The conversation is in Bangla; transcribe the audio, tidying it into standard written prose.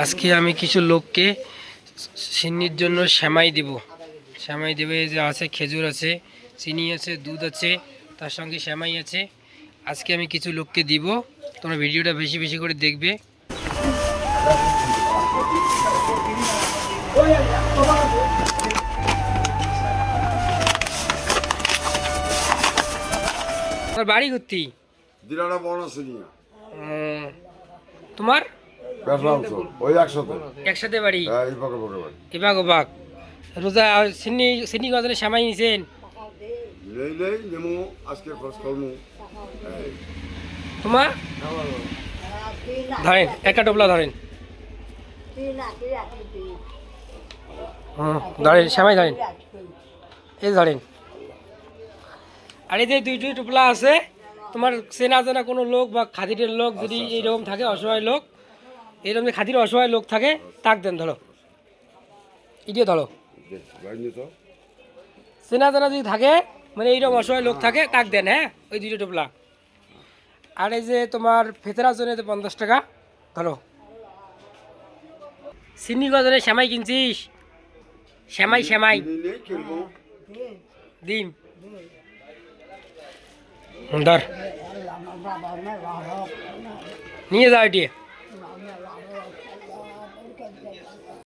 আজকে আমি কিছু লোককে সিন্নির জন্য সেমাই দেব। সেমাই দেবে, এই যে আছে খেজুর আছে, চিনি আছে, দুধ আছে, তার সঙ্গে সেমাই আছে। আজকে আমি কিছু লোককে দিব, তোমরা ভিডিওটা বেশি বেশি করে দেখবে। তোমার বাড়ি ঘুরতি তোমার একসাথে বাড়ি এবাগ রোজা সিন্নি সিন্নি গজলে সেমাই নিছেন তোমার ধরেন একটা টোপলা ধরেন, ধরেন সেমাই ধরেন, এই ধরেন। আর এই যে দুই টোপলা আছে, তোমার চেনা জানা কোনো লোক বা খাদিরের লোক যদি এইরকম থাকে, অসহায় লোক, এইরকম যে খাদির অসহায় লোক থাকে, তাক দেন। ধরো ইডিও ধরো, চেনা জানা যদি থাকে, মানে এইরকম অসহায় লোক থাকে, তাক দেন। হ্যাঁ, ওই দুটো টোপলা। আর এই যে তোমার ফেতরার জন্য 50 টাকা ধরো। সিন্নি গজনে সেমাই কিনছিস? সেমাই সেমাই ডিম ধর, নিয়ে যাও এটি।